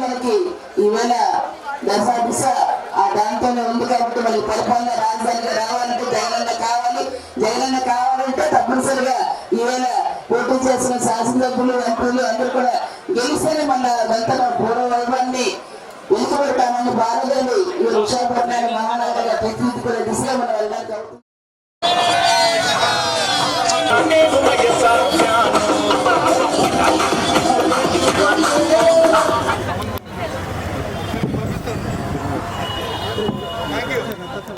మనకి ఈవేళ దశా దిశ ఆ దాంతోనే ఉంది కాబట్టి మనకి పరిపాలన రాజధానిగా రావాలంటే జగనన్న కావాలంటే తప్పనిసరిగా ఈవేళ పోటీ చేసిన శాసనసభ్యులు ఎంపీలు అందరూ కూడా గెలిస్తేనే మన గంటల పూర్వ వైభవాన్ని వెలుకబెడతామని భారతదేశంలో ఈ విశాఖపట్నాన్ని మహానగరంగా తీర్చిదిద్దుకునే దిశగా మనం వెళ్ళడానికి అవుతుంది. Thank you.